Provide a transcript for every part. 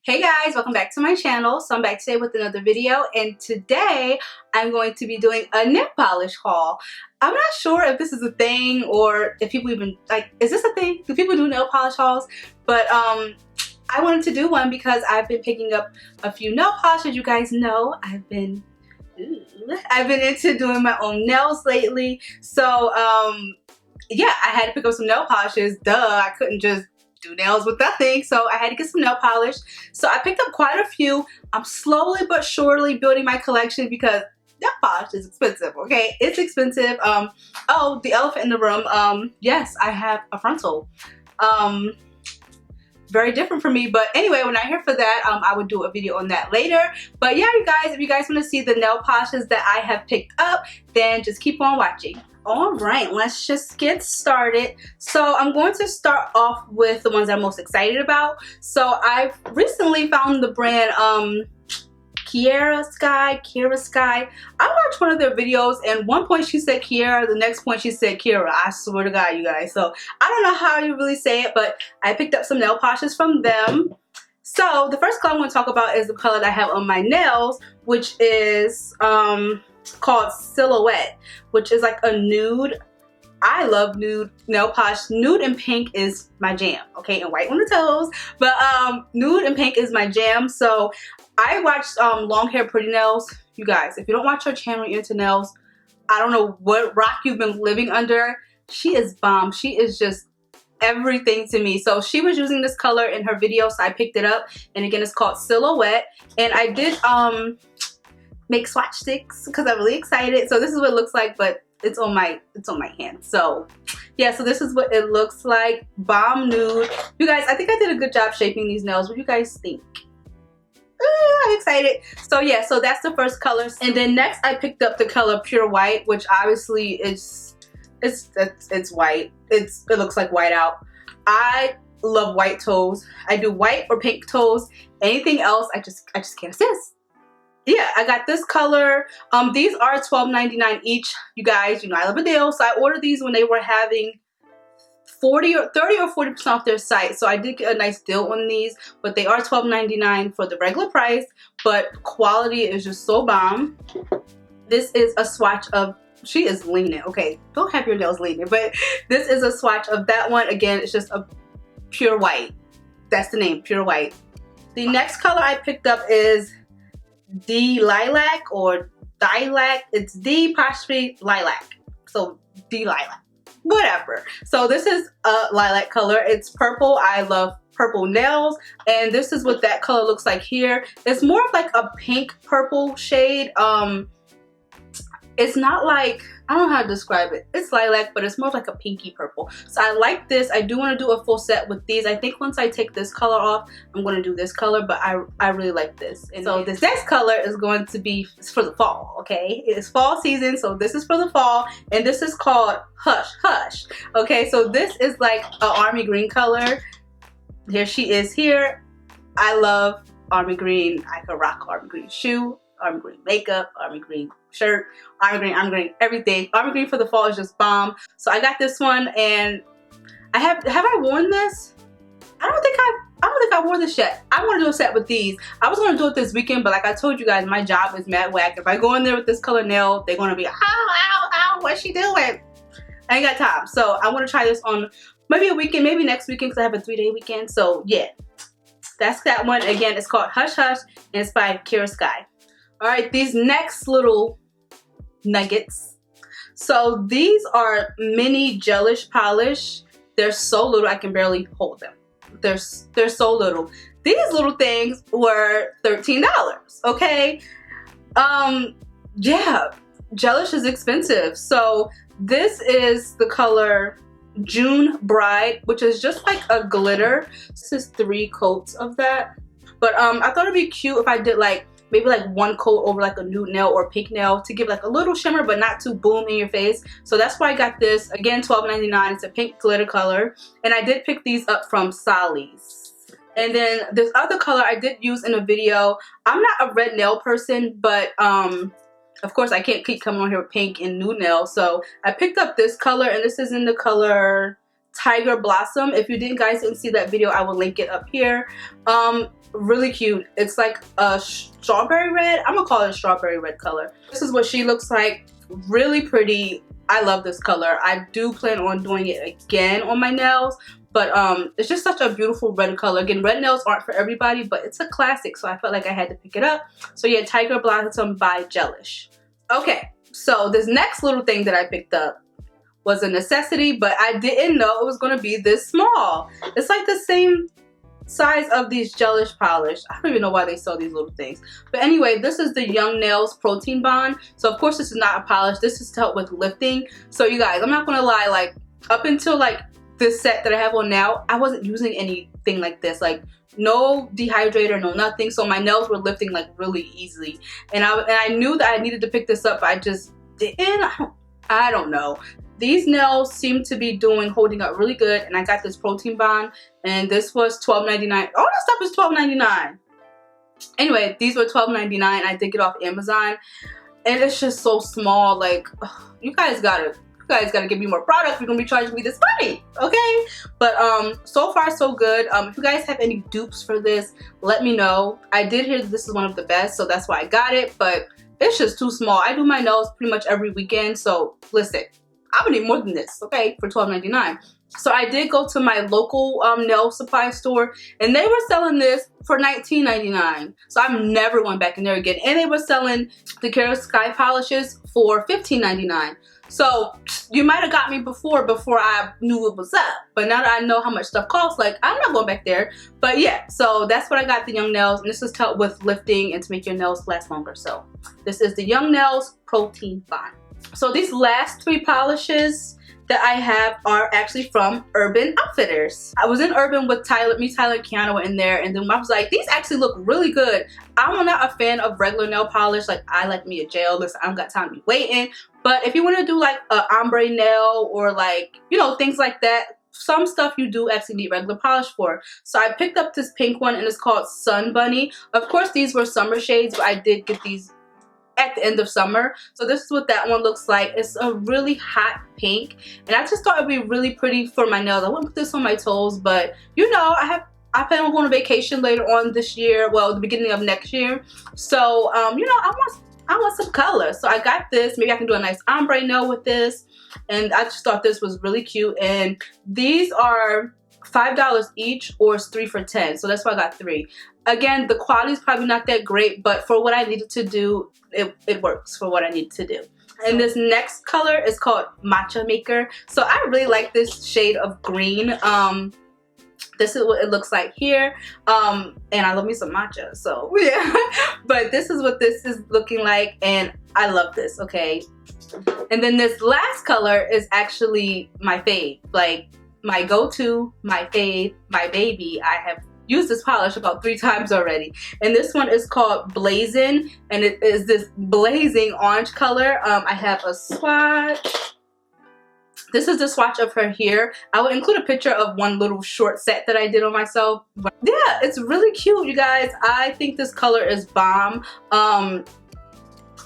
Hey guys, welcome back to my channel. So I'm back today with another video, and today I'm going to be doing a nail polish haul. I'm not sure if this is a thing or if people even, is this a thing? Do people do nail polish hauls? But I wanted to do one because I've been picking up a few nail polishes. You guys know I've been into doing my own nails lately. So yeah, I had to pick up some nail polishes. Duh, I couldn't just do nails with nothing, so I had to get some nail polish. So I picked up quite a few. I'm slowly but surely building my collection because nail polish is expensive, okay? It's expensive. Oh, the elephant in the room. Yes, I have a frontal. Very different for me, but anyway, when I'm here for that, I would do a video on that later. But yeah, you guys, if you guys want to see the nail polishes that I have picked up, then just keep on watching. All right, let's just get started. So I'm going to start off with the ones I'm most excited about. So I've recently found the brand Kiara Sky. I watched one of their videos, and one point she said Kiara, the next point she said Kiara. I swear to God, you guys. So I don't know how you really say it, but I picked up some nail polishes from them. So the first color I'm going to talk about is the color that I have on my nails, which is called Silhouette, which is like a nude. I love nude nail polish. Nude and pink is my jam, okay, and white on the toes, but nude and pink is my jam. So I watched Long Hair Pretty Nails. You guys, if you don't watch her channel, you're into nails, I don't know what rock you've been living under. She is bomb. She is just everything to me. So she was using this color in her video, so I picked it up, and again, it's called Silhouette. And I did make swatch sticks because I'm really excited. So this is what it looks like, but it's on my hand. So yeah, so this is what it looks like. Bomb nude. You guys, I think I did a good job shaping these nails. What do you guys think? I'm excited. So yeah, so that's the first color. And then next I picked up the color Pure White, which obviously it's white. It looks like white out. I love white toes. I do white or pink toes. Anything else, I just can't assist. Yeah, I got this color. These are $12.99 each. You guys, you know I love a deal, so I ordered these when they were having 30 or 40% off their site. So I did get a nice deal on these, but they are $12.99 for the regular price. But quality is just so bomb. This is a swatch of. She is leaning. Okay, don't have your nails leaning, but this is a swatch of that one. Again, it's just a Pure White. That's the name, Pure White. The next color I picked up is Delilah or Dilac. It's D'(lilac). So Delilah, whatever. So this is a lilac color. It's purple. I love purple nails, and this is what that color looks like here. It's more of like a pink purple shade. It's not like, I don't know how to describe it. It's lilac, but it's more like a pinky purple. So I like this. I do want to do a full set with these. I think once I take this color off, I'm going to do this color, but I really like this. And so this next color is going to be for the fall, okay? It's fall season, so this is for the fall, and this is called Hush Hush. Okay, so this is like an army green color. Here she is here. I love army green. I could rock army green shoe, army green makeup, army green shirt, army green, everything. Army green for the fall is just bomb. So I got this one, and have I worn this? I don't think I wore this yet. I want to do a set with these. I was going to do it this weekend, but like I told you guys, my job is mad whack. If I go in there with this color nail, they're going to be, ow, what's she doing? I ain't got time. So I want to try this on maybe a weekend, maybe next weekend, because I have a 3-day weekend. So yeah, that's that one. Again, it's called Hush Hush, and it's by Kiara Sky. All right, these next little nuggets. So these are mini GELISH polish. They're so little I can barely hold them. They're so little. These little things were $13, okay? Yeah, GELISH is expensive. So this is the color June Bride, which is just like a glitter. This is 3 coats of that. But I thought it'd be cute if I did like maybe like 1 coat over like a nude nail or pink nail to give like a little shimmer, but not too boom in your face. So that's why I got this. Again, $12.99. It's a pink glitter color, and I did pick these up from Sally's. And then this other color I did use in a video. I'm not a red nail person, but of course I can't keep coming on here with pink and nude nails. So I picked up this color, and this is in the color Tiger Blossom. If you didn't see that video, I will link it up here. Really cute. It's like a strawberry red. I'm gonna call it a strawberry red color. This is what she looks like. Really pretty. I love this color. I do plan on doing it again on my nails, but it's just such a beautiful red color. Again, red nails aren't for everybody, but it's a classic, so I felt like I had to pick it up. So yeah, Tiger Blossom by GELISH. Okay, so this next little thing that I picked up was a necessity, but I didn't know it was gonna be this small. It's like the same size of these GELISH polish. I don't even know why they sell these little things. But anyway, this is the Young Nails Protein Bond. So of course this is not a polish. This is to help with lifting. So you guys, I'm not gonna lie, like up until like this set that I have on now, I wasn't using anything like this. Like no dehydrator, no nothing. So my nails were lifting like really easily. And I knew that I needed to pick this up, but I just didn't. I don't know. These nails seem to be holding up really good, and I got this protein bond, and this was $12.99. All this stuff is $12.99. Anyway, these were $12.99. I did get off Amazon, and it's just so small. Like, you guys gotta give me more products. You're gonna be charging me this money, okay? But so far so good. If you guys have any dupes for this, let me know. I did hear that this is one of the best, so that's why I got it. But it's just too small. I do my nails pretty much every weekend, so listen. I'm gonna need more than this, okay, for $12.99. So I did go to my local nail supply store, and they were selling this for $19.99. So I'm never going back in there again. And they were selling the Kiara Sky polishes for $15.99. So you might have got me before I knew it was up. But now that I know how much stuff costs, like, I'm not going back there. But yeah, so that's what I got, the Young Nails. And this is to help with lifting and to make your nails last longer. So this is the Young Nails Protein Bond. So these last 3 polishes that I have are actually from Urban Outfitters. I was in Urban with Tyler, and Kiana were in there, and then I was like, these actually look really good. I'm not a fan of regular nail polish. Like, I like me a gel. Listen, I don't got time to be waiting. But if you want to do like an ombre nail or like, you know, things like that, some stuff you do actually need regular polish for. So I picked up this pink one, and it's called Sun Bunny. Of course, these were summer shades, but I did get these at the end of summer. So this is what that one looks like. It's a really hot pink, and I just thought it'd be really pretty for my nails. I wouldn't put this on my toes, but you know, I plan on going on vacation later on this year, well, the beginning of next year. So you know, I want some color. So I got this. Maybe I can do a nice ombre nail with this, and I just thought this was really cute. And these are $5 each, or it's 3 for $10. So that's why I got 3. Again, the quality is probably not that great, but for what I needed to do, it works for what I need to do. And this next color is called Matcha Maker. So I really like this shade of green. This is what it looks like here. And I love me some matcha, so yeah. But this is what this is looking like, and I love this, okay? And then this last color is actually my fave. Like, my go-to, my fave, my baby. I have used this polish about 3 times already. And this one is called Blazing, and it is this blazing orange color. I have a swatch. This is the swatch of her here. I will include a picture of one little short set that I did on myself. But yeah, it's really cute, you guys. I think this color is bomb. I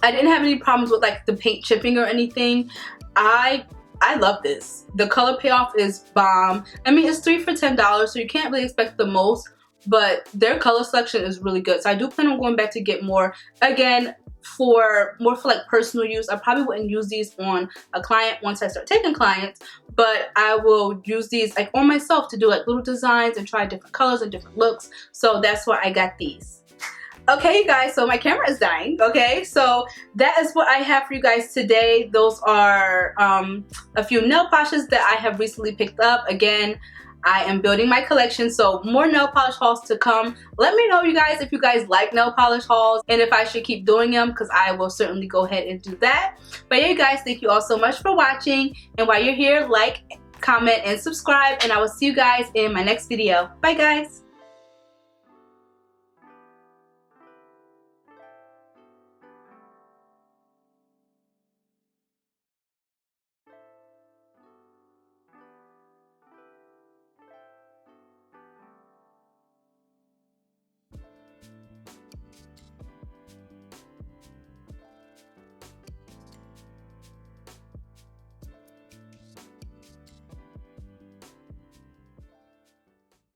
didn't have any problems with like the paint chipping or anything. I love this. The color payoff is bomb. I mean, it's 3 for $10, so you can't really expect the most, but their color selection is really good. So I do plan on going back to get more. Again, more for like personal use. I probably wouldn't use these on a client once I start taking clients, but I will use these like on myself to do like little designs and try different colors and different looks. So that's why I got these. Okay, you guys, so my camera is dying, okay? So that is what I have for you guys today. Those are a few nail polishes that I have recently picked up. Again, I am building my collection, so more nail polish hauls to come. Let me know, you guys, if you guys like nail polish hauls and if I should keep doing them, because I will certainly go ahead and do that. But yeah, you guys, thank you all so much for watching. And while you're here, like, comment, and subscribe, and I will see you guys in my next video. Bye, guys.